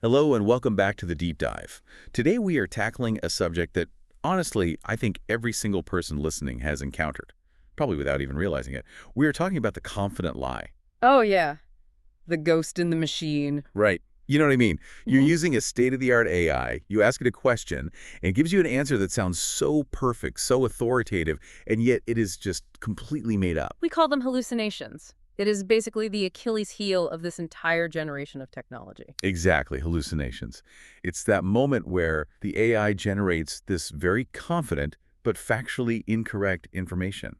Hello and welcome back to the Deep Dive. Today we are tackling a subject that, honestly, I think every single person listening has encountered, probably without even realizing it. We are talking about the confident lie. Oh, yeah. The ghost in the machine. Right. You know what I mean? You're Mhm. using a state-of-the-art AI, you ask it a question, and it gives you an answer that sounds so perfect, so authoritative, and yet it is just completely made up. We call them hallucinations. It is basically the Achilles heel of this entire generation of technology. Exactly, hallucinations. It's that moment where the AI generates this very confident but factually incorrect information.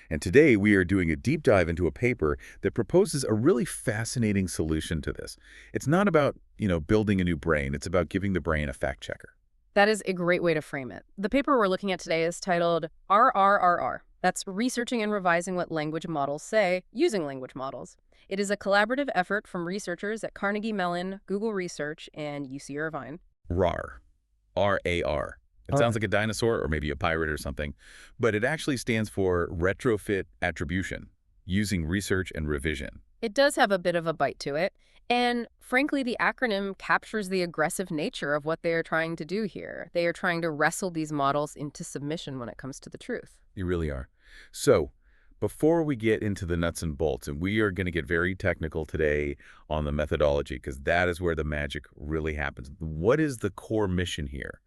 And today we are doing a deep dive into a paper that proposes a really fascinating solution to this. It's not about, building a new brain. It's about giving the brain a fact checker. That is a great way to frame it. The paper we're looking at today is titled RRRR. That's Researching and Revising What Language Models Say Using Language Models. It is a collaborative effort from researchers at Carnegie Mellon, Google Research, and UC Irvine. RARR. R-A-R. It sounds like a dinosaur or maybe a pirate or something, but it actually stands for Retrofit Attribution, using research and revision. It does have a bit of a bite to it, and frankly, the acronym captures the aggressive nature of what they are trying to do here. They are trying to wrestle these models into submission when it comes to the truth. You really are. So, before we get into the nuts and bolts, and we are going to get very technical today on the methodology, because that is where the magic really happens. What is the core mission here?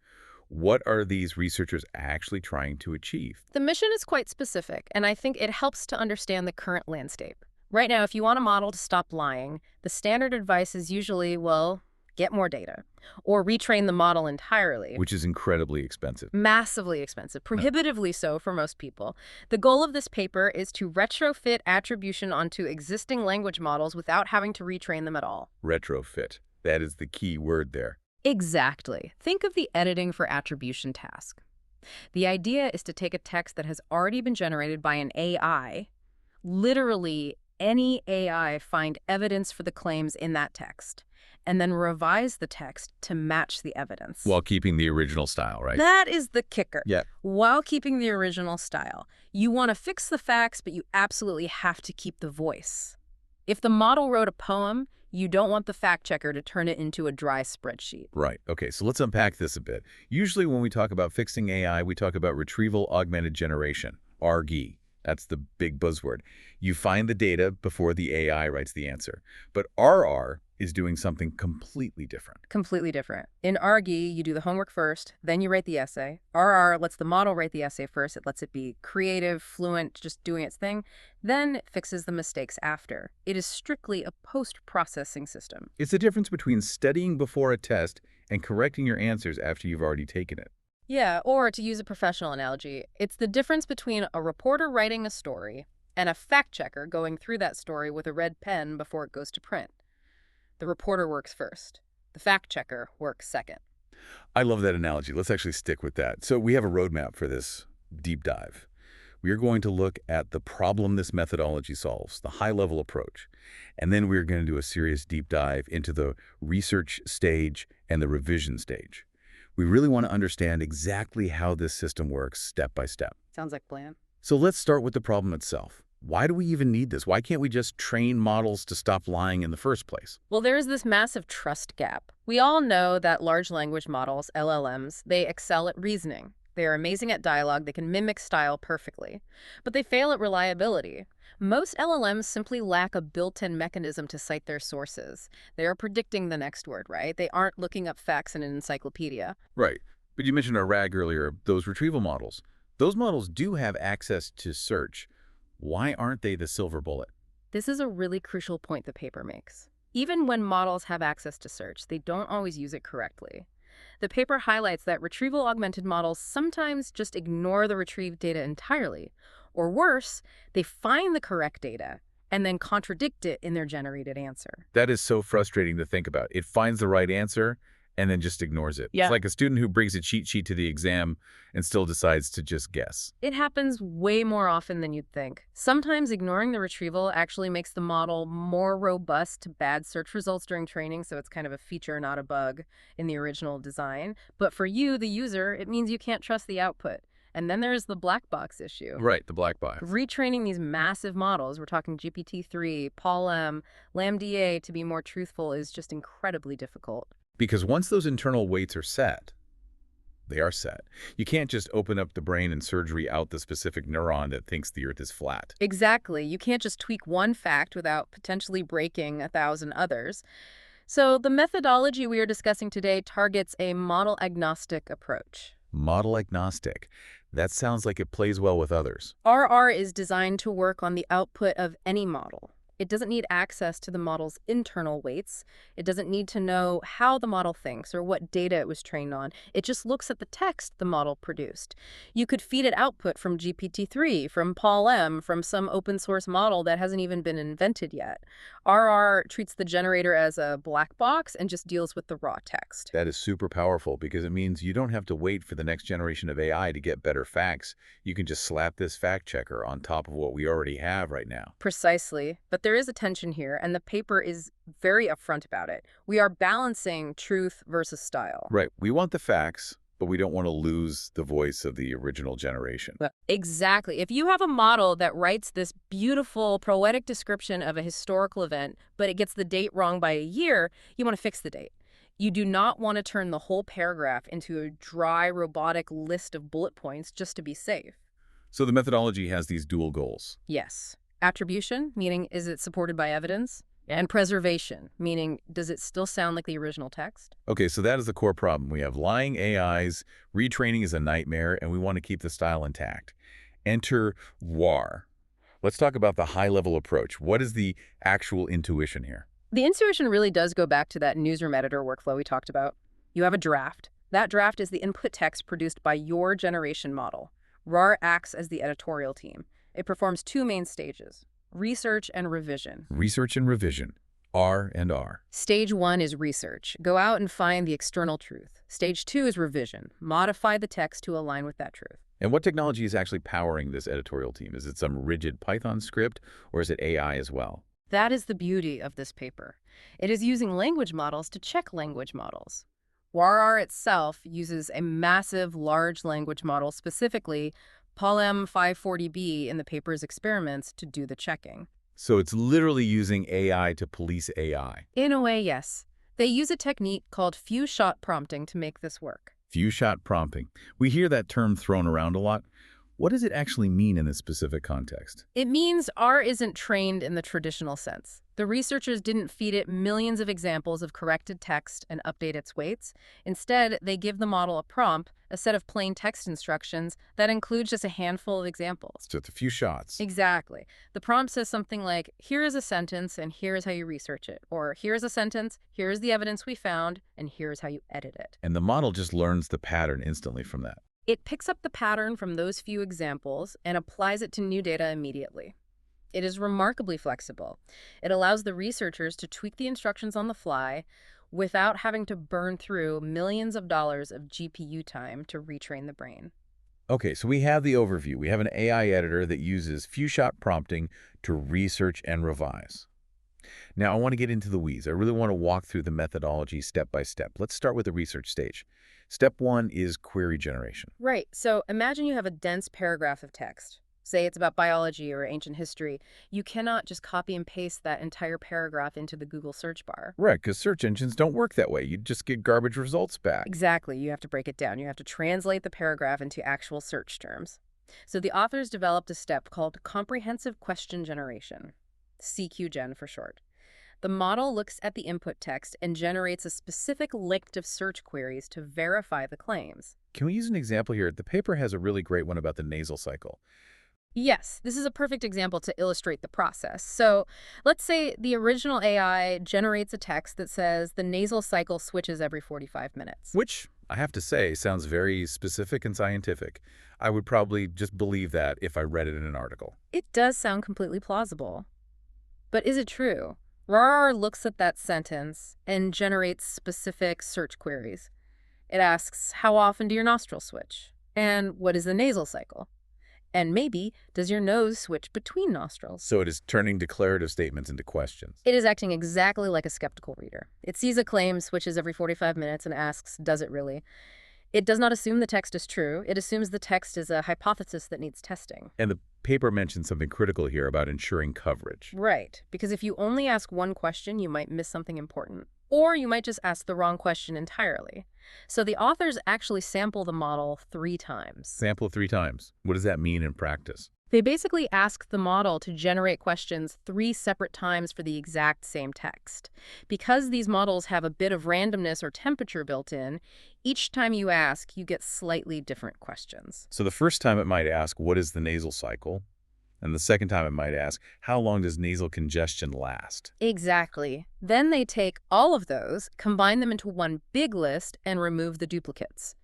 What are these researchers actually trying to achieve? The mission is quite specific, and I think it helps to understand the current landscape. Right now, if you want a model to stop lying, the standard advice is usually, well, get more data, or retrain the model entirely. Which is incredibly expensive. Massively expensive, prohibitively so for most people. The goal of this paper is to retrofit attribution onto existing language models without having to retrain them at all. Retrofit. That is the key word there. Exactly. Think of the editing for attribution task. The idea is to take a text that has already been generated by an AI, literally any AI, find evidence for the claims in that text, and then revise the text to match the evidence. While keeping the original style, right? That is the kicker. Yeah. While keeping the original style. You want to fix the facts, but you absolutely have to keep the voice. If the model wrote a poem, you don't want the fact checker to turn it into a dry spreadsheet. Right. Okay, so let's unpack this a bit. Usually when we talk about fixing AI, we talk about retrieval augmented generation, RAGG. That's the big buzzword. You find the data before the AI writes the answer. But RR is doing something completely different. Completely different. In RAGG, you do the homework first, then you write the essay. RR lets the model write the essay first. It lets it be creative, fluent, just doing its thing. Then it fixes the mistakes after. It is strictly a post-processing system. It's the difference between studying before a test and correcting your answers after you've already taken it. Yeah, or to use a professional analogy, it's the difference between a reporter writing a story and a fact checker going through that story with a red pen before it goes to print. The reporter works first. The fact checker works second. I love that analogy. Let's actually stick with that. So we have a roadmap for this deep dive. We are going to look at the problem this methodology solves, the high-level approach. And then we're going to do a serious deep dive into the research stage and the revision stage. We really want to understand exactly how this system works step by step. Sounds like a plan. So let's start with the problem itself. Why do we even need this? Why can't we just train models to stop lying in the first place? Well, there is this massive trust gap. We all know that large language models, LLMs, they excel at reasoning. They are amazing at dialogue. They can mimic style perfectly. But they fail at reliability. Most LLMs simply lack a built-in mechanism to cite their sources. They are predicting the next word, right? They aren't looking up facts in an encyclopedia. Right. But you mentioned our RAG earlier, those retrieval models. Those models do have access to search. Why aren't they the silver bullet? This is a really crucial point the paper makes. Even when models have access to search, they don't always use it correctly. The paper highlights that retrieval-augmented models sometimes just ignore the retrieved data entirely. Or worse, they find the correct data and then contradict it in their generated answer. That is so frustrating to think about. It finds the right answer and then just ignores it. Yeah. It's like a student who brings a cheat sheet to the exam and still decides to just guess. It happens way more often than you'd think. Sometimes ignoring the retrieval actually makes the model more robust to bad search results during training, so it's kind of a feature, not a bug, in the original design. But for you, the user, it means you can't trust the output. And then there's the black box issue. Right, the black box. Retraining these massive models, we're talking GPT-3, Paul M, LaMDA, to be more truthful is just incredibly difficult. Because once those internal weights are set, they are set. You can't just open up the brain and surgery out the specific neuron that thinks the Earth is flat. Exactly. You can't just tweak one fact without potentially breaking 1,000 others. So the methodology we are discussing today targets a model-agnostic approach. Model agnostic. That sounds like it plays well with others. RR is designed to work on the output of any model. It doesn't need access to the model's internal weights. It doesn't need to know how the model thinks or what data it was trained on. It just looks at the text the model produced. You could feed it output from GPT-3, from Paul-M, from some open source model that hasn't even been invented yet. RR treats the generator as a black box and just deals with the raw text. That is super powerful because it means you don't have to wait for the next generation of AI to get better facts. You can just slap this fact checker on top of what we already have right now. Precisely. But there is a tension here, and the paper is very upfront about it. We are balancing truth versus style. Right. We want the facts, but we don't want to lose the voice of the original generation. Exactly. If you have a model that writes this beautiful, poetic description of a historical event, but it gets the date wrong by a year, you want to fix the date. You do not want to turn the whole paragraph into a dry, robotic list of bullet points just to be safe. So the methodology has these dual goals. Yes. Attribution, meaning is it supported by evidence? And preservation, meaning does it still sound like the original text? Okay, so that is the core problem. We have lying AIs, retraining is a nightmare, and we want to keep the style intact. Enter RARR. Let's talk about the high-level approach. What is the actual intuition here? The intuition really does go back to that newsroom editor workflow we talked about. You have a draft. That draft is the input text produced by your generation model. RARR acts as the editorial team. It performs two main stages: research and revision. Research and revision, R and R. Stage 1 is research. Go out and find the external truth. Stage 2 is revision. Modify the text to align with that truth. And what technology is actually powering this editorial team? Is it some rigid Python script, or is it AI as well? That is the beauty of this paper. It is using language models to check language models. RARR itself uses a massive large language model, specifically Paul-M 540B in the paper's experiments, to do the checking. So it's literally using AI to police AI. In a way, yes. They use a technique called few-shot prompting to make this work. Few-shot prompting. We hear that term thrown around a lot. What does it actually mean in this specific context? It means R isn't trained in the traditional sense. The researchers didn't feed it millions of examples of corrected text and update its weights. Instead, they give the model a prompt, a set of plain text instructions that includes just a handful of examples. So it's a few shots. Exactly. The prompt says something like, here is a sentence and here is how you research it. Or here is a sentence, here is the evidence we found, and here is how you edit it. And the model just learns the pattern instantly from that. It picks up the pattern from those few examples and applies it to new data immediately. It is remarkably flexible. It allows the researchers to tweak the instructions on the fly without having to burn through millions of dollars of GPU time to retrain the brain. Okay, so we have the overview. We have an AI editor that uses few-shot prompting to research and revise. Now, I want to get into the weeds. I really want to walk through the methodology step by step. Let's start with the research stage. Step 1 is query generation. Right. So imagine you have a dense paragraph of text. Say it's about biology or ancient history. You cannot just copy and paste that entire paragraph into the Google search bar. Right, because search engines don't work that way. You just get garbage results back. Exactly. You have to break it down. You have to translate the paragraph into actual search terms. So the authors developed a step called comprehensive question generation, CQGen for short. The model looks at the input text and generates a specific list of search queries to verify the claims. Can we use an example here? The paper has a really great one about the nasal cycle. Yes, this is a perfect example to illustrate the process. So let's say the original AI generates a text that says the nasal cycle switches every 45 minutes. Which, I have to say, sounds very specific and scientific. I would probably just believe that if I read it in an article. It does sound completely plausible. But is it true? RARR looks at that sentence and generates specific search queries. It asks, how often do your nostrils switch? And what is the nasal cycle? And maybe, does your nose switch between nostrils? So it is turning declarative statements into questions. It is acting exactly like a skeptical reader. It sees a claim, switches every 45 minutes, and asks, does it really? It does not assume the text is true. It assumes the text is a hypothesis that needs testing. And the paper mentions something critical here about ensuring coverage. Right, because if you only ask one question, you might miss something important. Or you might just ask the wrong question entirely. So the authors actually sample the model 3 times. Sample 3 times. What does that mean in practice? They basically ask the model to generate questions 3 separate times for the exact same text. Because these models have a bit of randomness or temperature built in, each time you ask, you get slightly different questions. So the first time it might ask, what is the nasal cycle? And the second time it might ask, how long does nasal congestion last? Exactly. Then they take all of those, combine them into one big list, and remove the duplicates.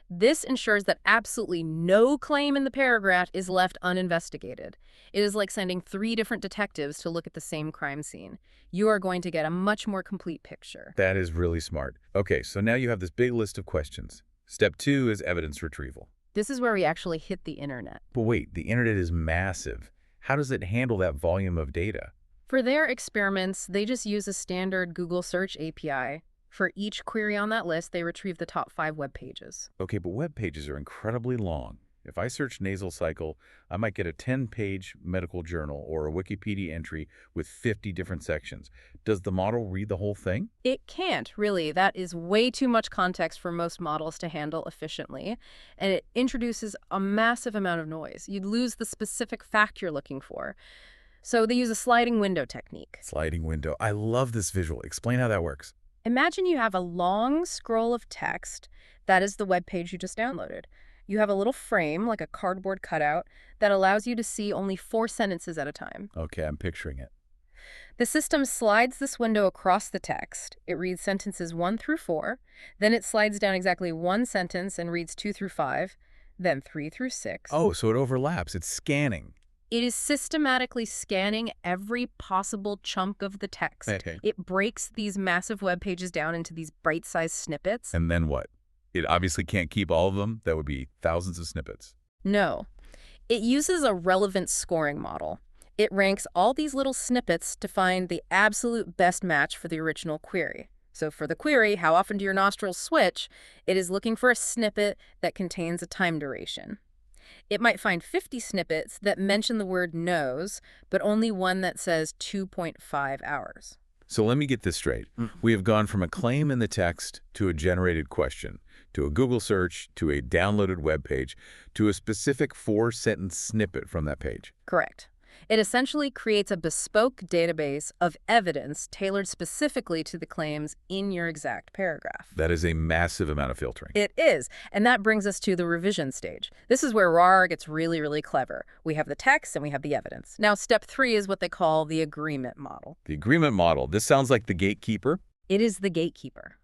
This ensures that absolutely no claim in the paragraph is left uninvestigated. It is like sending 3 different detectives to look at the same crime scene. You are going to get a much more complete picture. That is really smart. Okay, so now you have this big list of questions. Step 2 is evidence retrieval. This is where we actually hit the internet. But wait, the internet is massive. How does it handle that volume of data? For their experiments, they just use a standard Google search API. For each query on that list, they retrieve the top 5 web pages. Okay, but web pages are incredibly long. If I search nasal cycle, I might get a 10-page medical journal or a Wikipedia entry with 50 different sections. Does the model read the whole thing? It can't, really. That is way too much context for most models to handle efficiently, and it introduces a massive amount of noise. You'd lose the specific fact you're looking for. So they use a sliding window technique. Sliding window. I love this visual. Explain how that works. Imagine you have a long scroll of text. That is the web page you just downloaded. You have a little frame, like a cardboard cutout, that allows you to see only 4 sentences at a time. Okay, I'm picturing it. The system slides this window across the text. It reads sentences 1 through 4. Then it slides down exactly 1 sentence and reads 2 through 5. Then 3 through 6. Oh, so it overlaps. It's scanning. It is systematically scanning every possible chunk of the text. Okay. It breaks these massive web pages down into these bite-sized snippets. And then what? It obviously can't keep all of them. That would be thousands of snippets. No. It uses a relevance scoring model. It ranks all these little snippets to find the absolute best match for the original query. So for the query, how often do your nostrils switch, it is looking for a snippet that contains a time duration. It might find 50 snippets that mention the word nose, but only one that says 2.5 hours. So let me get this straight. We have gone from a claim in the text to a generated question, to a Google search, to a downloaded web page, to a specific 4-sentence snippet from that page. Correct. It essentially creates a bespoke database of evidence tailored specifically to the claims in your exact paragraph. That is a massive amount of filtering. It is. And that brings us to the revision stage. This is where RARR gets really, really clever. We have the text and we have the evidence. Now, step 3 is what they call the agreement model. The agreement model. This sounds like the gatekeeper. It is the gatekeeper.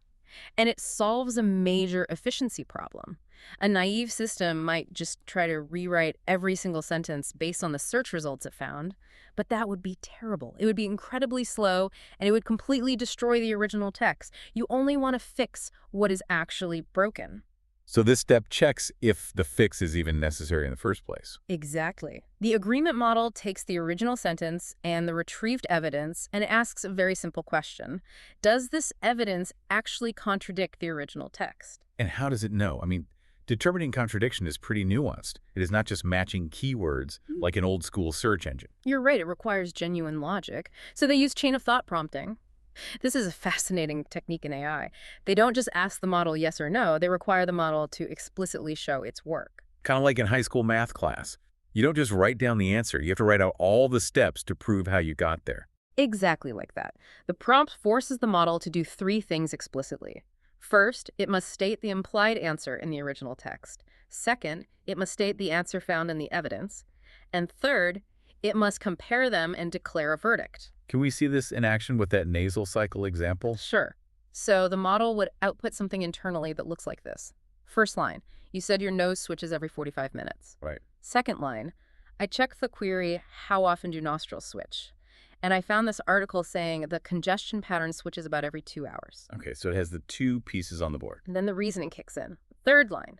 And it solves a major efficiency problem. A naive system might just try to rewrite every single sentence based on the search results it found, but that would be terrible. It would be incredibly slow, and it would completely destroy the original text. You only want to fix what is actually broken. So this step checks if the fix is even necessary in the first place. Exactly. The agreement model takes the original sentence and the retrieved evidence and asks a very simple question. Does this evidence actually contradict the original text? And how does it know? I mean, determining contradiction is pretty nuanced. It is not just matching keywords like an old-school search engine. You're right, it requires genuine logic. So they use chain of thought prompting. This is a fascinating technique in AI. They don't just ask the model yes or no, they require the model to explicitly show its work. Kind of like in high school math class. You don't just write down the answer. You have to write out all the steps to prove how you got there. Exactly like that. The prompt forces the model to do 3 things explicitly. First, it must state the implied answer in the original text. Second, it must state the answer found in the evidence. And third, it must compare them and declare a verdict. Can we see this in action with that nasal cycle example? Sure. So the model would output something internally that looks like this. First line, you said your nose switches every 45 minutes. Right. Second line, I checked the query, how often do nostrils switch? And I found this article saying the congestion pattern switches about every 2 hours. Okay, so it has the 2 pieces on the board. And then the reasoning kicks in. Third line,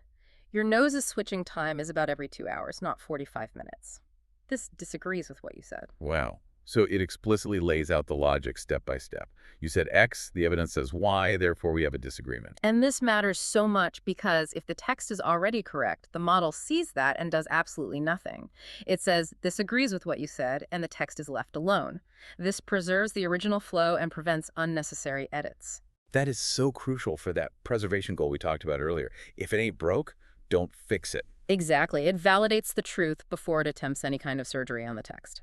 your nose's switching time is about every 2 hours, not 45 minutes. This disagrees with what you said. Wow. So it explicitly lays out the logic step by step. You said X, the evidence says Y, therefore we have a disagreement. And this matters so much because if the text is already correct, the model sees that and does absolutely nothing. It says, this agrees with what you said, and the text is left alone. This preserves the original flow and prevents unnecessary edits. That is so crucial for that preservation goal we talked about earlier. If it ain't broke, don't fix it. Exactly. It validates the truth before it attempts any kind of surgery on the text.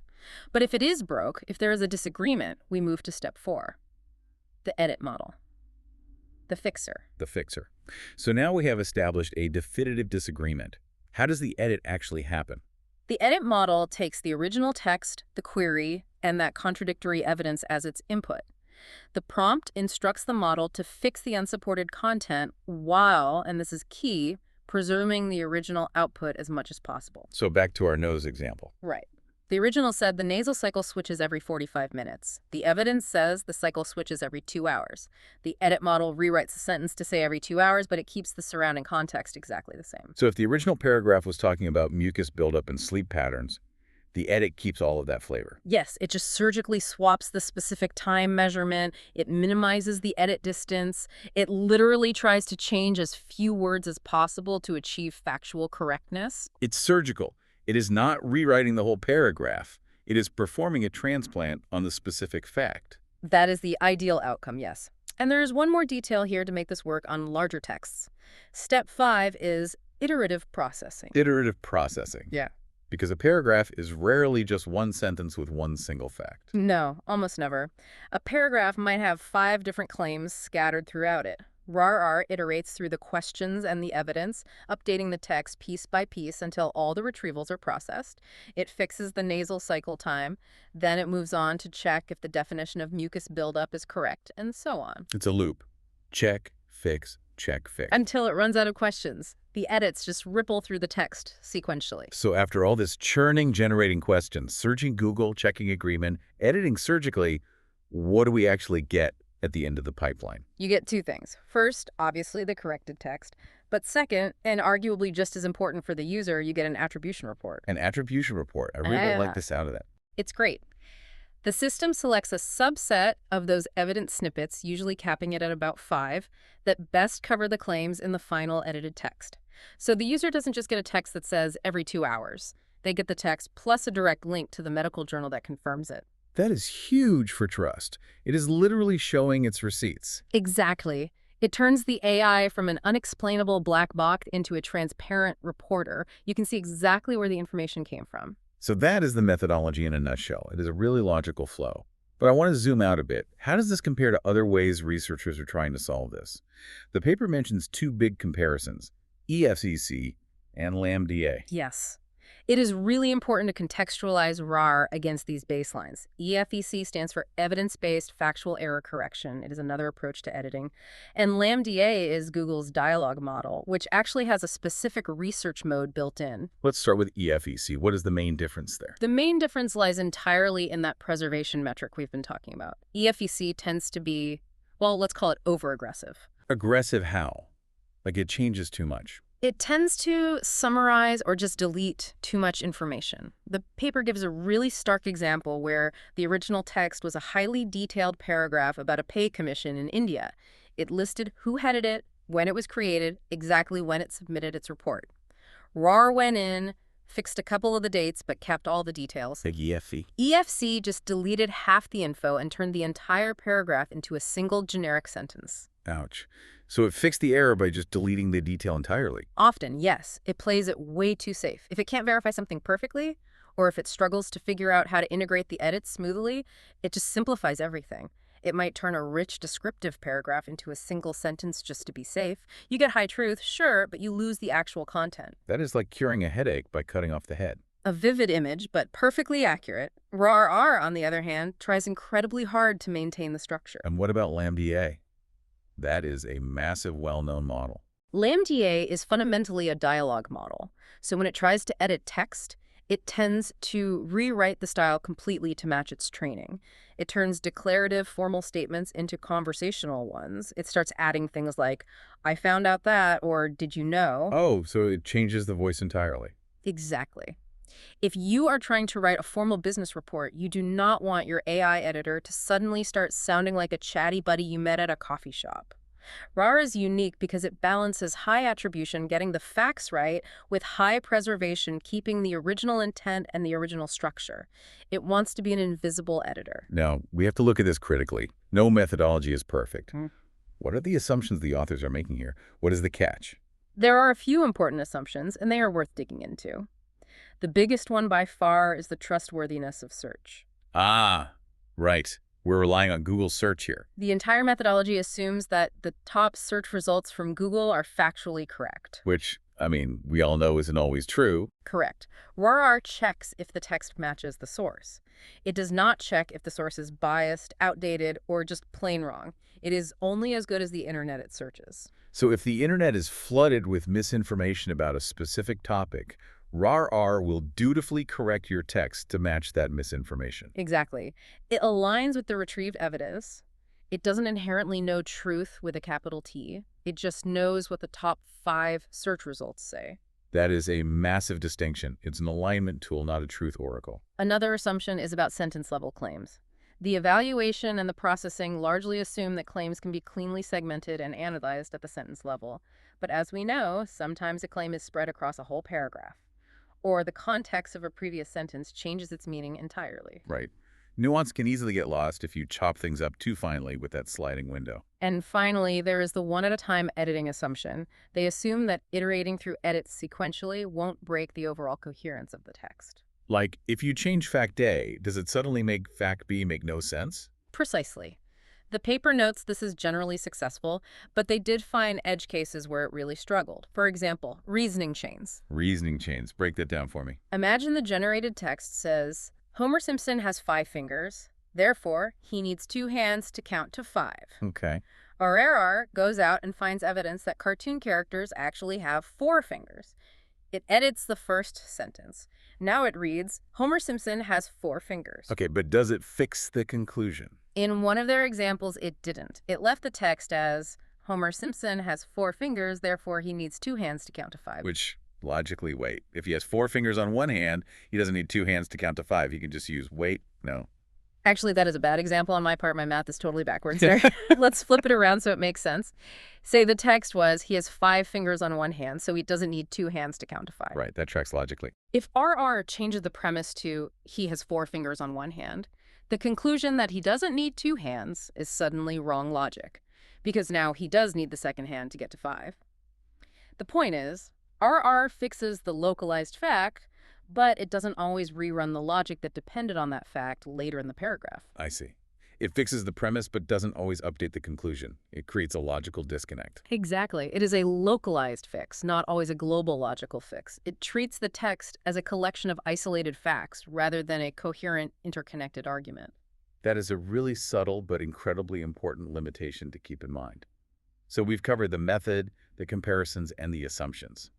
But if it is broke, if there is a disagreement, we move to step 4, the edit model, the fixer. The fixer. So now we have established a definitive disagreement. How does the edit actually happen? The edit model takes the original text, the query, and that contradictory evidence as its input. The prompt instructs the model to fix the unsupported content while, and this is key, preserving the original output as much as possible. So back to our nose example. Right. The original said the nasal cycle switches every 45 minutes. The evidence says the cycle switches every 2 hours. The edit model rewrites the sentence to say every 2 hours, but it keeps the surrounding context exactly the same. So if the original paragraph was talking about mucus buildup and sleep patterns, the edit keeps all of that flavor. Yes, it just surgically swaps the specific time measurement. It minimizes the edit distance. It literally tries to change as few words as possible to achieve factual correctness. It's surgical. It is not rewriting the whole paragraph. It is performing a transplant on the specific fact. That is the ideal outcome, yes. And there's one more detail here to make this work on larger texts. Step 5 is iterative processing. Iterative processing. Yeah. Because a paragraph is rarely just one sentence with one single fact. No, almost never. A paragraph might have 5 different claims scattered throughout it. RARR iterates through the questions and the evidence, updating the text piece by piece until all the retrievals are processed. It fixes the nasal cycle time. Then it moves on to check if the definition of mucus buildup is correct, and so on. It's a loop. Check, fix, check, fix. Until it runs out of questions. The edits just ripple through the text sequentially. So after all this churning, generating questions, searching Google, checking agreement, editing surgically, what do we actually get at the end of the pipeline? You get 2 things. First, obviously, the corrected text. But second, and arguably just as important for the user, you get an attribution report. An attribution report. I really like the sound of that. It's great. The system selects a subset of those evidence snippets, usually capping it at about 5, that best cover the claims in the final edited text. So the user doesn't just get a text that says every 2 hours. They get the text plus a direct link to the medical journal that confirms it. That is huge for trust. It is literally showing its receipts. Exactly. It turns the AI from an unexplainable black box into a transparent reporter. You can see exactly where the information came from. So that is the methodology in a nutshell. It is a really logical flow. But I want to zoom out a bit. How does this compare to other ways researchers are trying to solve this? The paper mentions 2 big comparisons, EFCC and LambDA. Yes. It is really important to contextualize RARR against these baselines. EFEC stands for Evidence-Based Factual Error Correction. It is another approach to editing. And LambDA is Google's dialogue model, which actually has a specific research mode built in. Let's start with EFEC. What is the main difference there? The main difference lies entirely in that preservation metric we've been talking about. EFEC tends to be, well, let's call it over-aggressive. Aggressive how? Like it changes too much. It tends to summarize or just delete too much information. The paper gives a really stark example where the original text was a highly detailed paragraph about a pay commission in India. It listed who headed it, when it was created, exactly when it submitted its report. RARR went in, fixed a couple of the dates, but kept all the details. Like EFE. EFC just deleted half the info and turned the entire paragraph into a single generic sentence. Ouch. So it fixed the error by just deleting the detail entirely. Often, yes. It plays it way too safe. If it can't verify something perfectly, or if it struggles to figure out how to integrate the edits smoothly, it just simplifies everything. It might turn a rich descriptive paragraph into a single sentence just to be safe. You get high truth, sure, but you lose the actual content. That is like curing a headache by cutting off the head. A vivid image, but perfectly accurate. RARR, on the other hand, tries incredibly hard to maintain the structure. And what about LambDA? That is a massive, well-known model. LambDA is fundamentally a dialogue model. So when it tries to edit text, it tends to rewrite the style completely to match its training. It turns declarative formal statements into conversational ones. It starts adding things like, I found out that, or did you know? Oh, so it changes the voice entirely. Exactly. If you are trying to write a formal business report, you do not want your AI editor to suddenly start sounding like a chatty buddy you met at a coffee shop. RARR is unique because it balances high attribution, getting the facts right, with high preservation, keeping the original intent and the original structure. It wants to be an invisible editor. Now, we have to look at this critically. No methodology is perfect. What are the assumptions the authors are making here? What is the catch? There are a few important assumptions, and they are worth digging into. The biggest one by far is the trustworthiness of search. Ah, right. We're relying on Google search here. The entire methodology assumes that the top search results from Google are factually correct. Which, I mean, we all know isn't always true. Correct. RARR checks if the text matches the source. It does not check if the source is biased, outdated, or just plain wrong. It is only as good as the internet it searches. So if the internet is flooded with misinformation about a specific topic, RARR will dutifully correct your text to match that misinformation. Exactly. It aligns with the retrieved evidence. It doesn't inherently know truth with a capital T. It just knows what the top 5 search results say. That is a massive distinction. It's an alignment tool, not a truth oracle. Another assumption is about sentence-level claims. The evaluation and the processing largely assume that claims can be cleanly segmented and analyzed at the sentence level. But as we know, sometimes a claim is spread across a whole paragraph, or the context of a previous sentence changes its meaning entirely. Right. Nuance can easily get lost if you chop things up too finely with that sliding window. And finally, there is the one-at-a-time editing assumption. They assume that iterating through edits sequentially won't break the overall coherence of the text. Like, if you change fact A, does it suddenly make fact B make no sense? Precisely. The paper notes this is generally successful, but they did find edge cases where it really struggled. For example, reasoning chains. Reasoning chains. Break that down for me. Imagine the generated text says, Homer Simpson has 5 fingers, therefore he needs 2 hands to count to 5. Okay. RARR goes out and finds evidence that cartoon characters actually have 4 fingers. It edits the first sentence. Now it reads, Homer Simpson has 4 fingers. Okay, but does it fix the conclusion? In one of their examples, it didn't. It left the text as, Homer Simpson has 4 fingers, therefore he needs 2 hands to count to 5. Which, logically, wait. If he has 4 fingers on one hand, he doesn't need 2 hands to count to 5. He can just use wait, no. Actually, that is a bad example on my part. My math is totally backwards there. Let's flip it around so it makes sense. Say the text was, he has 5 fingers on one hand, so he doesn't need 2 hands to count to 5. Right, that tracks logically. If RR changes the premise to, he has 4 fingers on one hand, the conclusion that he doesn't need 2 hands is suddenly wrong logic, because now he does need the second hand to get to 5. The point is, RR fixes the localized fact, but it doesn't always rerun the logic that depended on that fact later in the paragraph. I see. It fixes the premise but doesn't always update the conclusion. It creates a logical disconnect. Exactly. It is a localized fix, not always a global logical fix. It treats the text as a collection of isolated facts rather than a coherent, interconnected argument. That is a really subtle but incredibly important limitation to keep in mind. So we've covered the method, the comparisons, and the assumptions.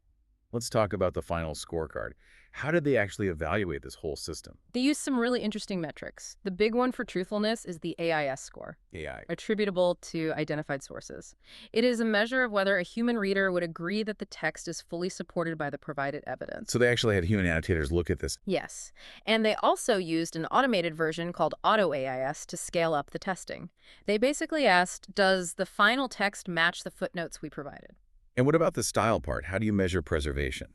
Let's talk about the final scorecard. How did they actually evaluate this whole system? They use some really interesting metrics. The big one for truthfulness is the AIS score, AI. attributable to identified sources. It is a measure of whether a human reader would agree that the text is fully supported by the provided evidence. So they actually had human annotators look at this. Yes, and they also used an automated version called Auto AIS to scale up the testing. They basically asked, does the final text match the footnotes we provided? And what about the style part? How do you measure preservation?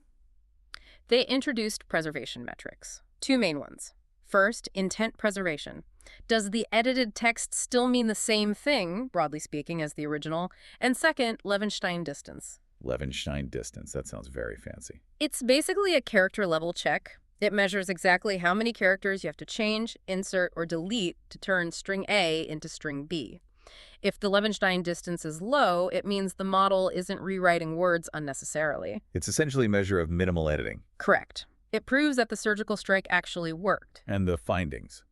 They introduced preservation metrics. 2 main ones. First, intent preservation. Does the edited text still mean the same thing, broadly speaking, as the original? And second, Levenshtein distance. Levenshtein distance. That sounds very fancy. It's basically a character-level check. It measures exactly how many characters you have to change, insert, or delete to turn string A into string B. If the Levenshtein distance is low, it means the model isn't rewriting words unnecessarily. It's essentially a measure of minimal editing. Correct. It proves that the surgical strike actually worked. And the findings.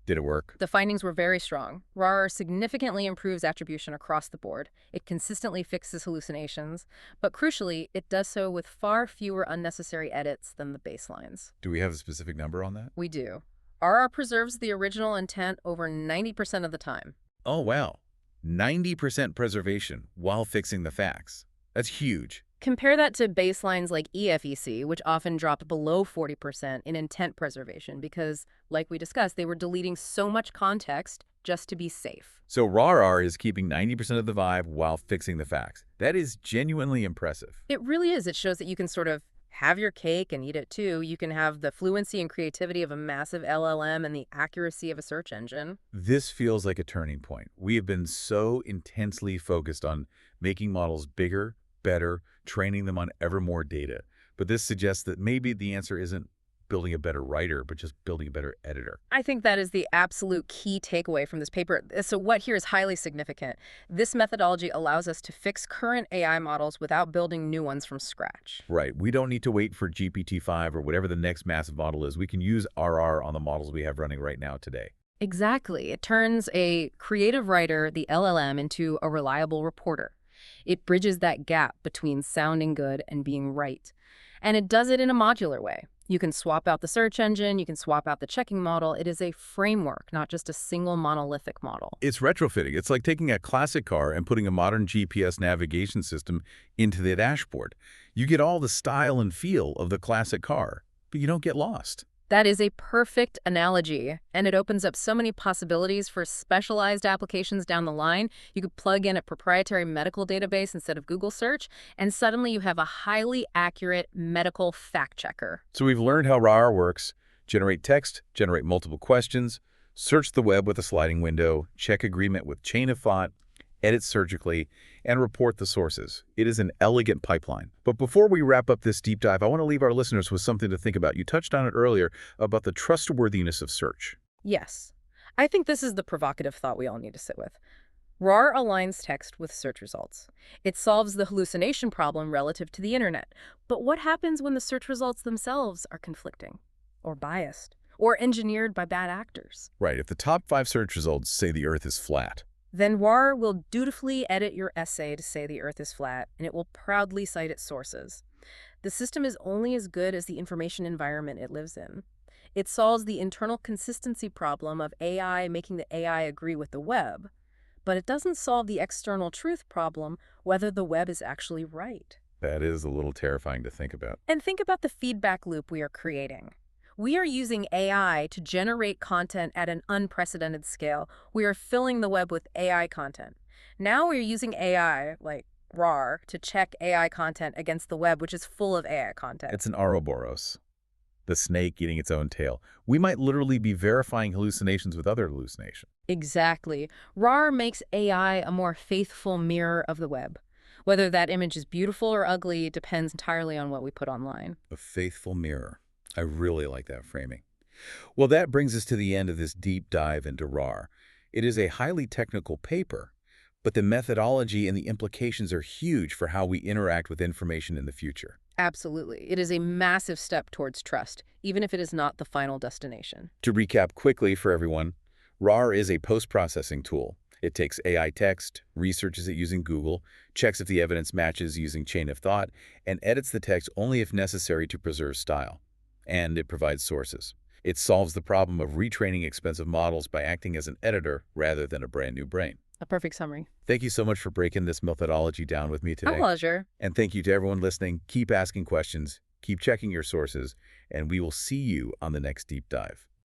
Did it work? The findings were very strong. RARR significantly improves attribution across the board. It consistently fixes hallucinations, but crucially, it does so with far fewer unnecessary edits than the baselines. Do we have a specific number on that? We do. RARR preserves the original intent over 90% of the time. Oh, wow. 90% preservation while fixing the facts. That's huge. Compare that to baselines like EFEC, which often dropped below 40% in intent preservation because, like we discussed, they were deleting so much context just to be safe. So RARR is keeping 90% of the vibe while fixing the facts. That is genuinely impressive. It really is. It shows that you can sort of have your cake and eat it too. You can have the fluency and creativity of a massive LLM and the accuracy of a search engine. This feels like a turning point. We have been so intensely focused on making models bigger, better, training them on ever more data. But this suggests that maybe the answer isn't building a better writer, but just building a better editor. I think that is the absolute key takeaway from this paper. So what here is highly significant. This methodology allows us to fix current AI models without building new ones from scratch. Right. We don't need to wait for GPT-5 or whatever the next massive model is. We can use RR on the models we have running right now today. Exactly. It turns a creative writer, the LLM, into a reliable reporter. It bridges that gap between sounding good and being right. And it does it in a modular way. You can swap out the search engine, you can swap out the checking model. It is a framework, not just a single monolithic model. It's retrofitting. It's like taking a classic car and putting a modern GPS navigation system into the dashboard. You get all the style and feel of the classic car, but you don't get lost. That is a perfect analogy, and it opens up so many possibilities for specialized applications down the line. You could plug in a proprietary medical database instead of Google search, and suddenly you have a highly accurate medical fact checker. So we've learned how RAR works: generate text, generate multiple questions, search the web with a sliding window, check agreement with chain of thought, edit surgically, and report the sources. It is an elegant pipeline. But before we wrap up this deep dive, I want to leave our listeners with something to think about. You touched on it earlier about the trustworthiness of search. Yes, I think this is the provocative thought we all need to sit with. RAR aligns text with search results. It solves the hallucination problem relative to the internet. But what happens when the search results themselves are conflicting, or biased, or engineered by bad actors? Right, if the top 5 search results say the Earth is flat, Then RAR will dutifully edit your essay to say the Earth is flat, and it will proudly cite its sources. The system is only as good as the information environment it lives in. It solves the internal consistency problem of AI making the AI agree with the web, but it doesn't solve the external truth problem, whether the web is actually right. that is a little terrifying to think about. And think about the feedback loop we are creating. We are using AI to generate content at an unprecedented scale. We are filling the web with AI content. Now we're using AI, like RAR, to check AI content against the web, which is full of AI content. It's an Ouroboros, the snake eating its own tail. We might literally be verifying hallucinations with other hallucinations. Exactly. RAR makes AI a more faithful mirror of the web. Whether that image is beautiful or ugly depends entirely on what we put online. A faithful mirror. I really like that framing. Well, that brings us to the end of this deep dive into RAR. It is a highly technical paper, but the methodology and the implications are huge for how we interact with information in the future. Absolutely. It is a massive step towards trust, even if it is not the final destination. To recap quickly for everyone, RAR is a post-processing tool. It takes AI text, researches it using Google, checks if the evidence matches using chain of thought, and edits the text only if necessary to preserve style. And it provides sources. It solves the problem of retraining expensive models by acting as an editor rather than a brand new brain. A perfect summary. Thank you so much for breaking this methodology down with me A today. pleasure. And thank you to everyone listening. Keep asking questions, keep checking your sources, and we will see you on the next deep dive.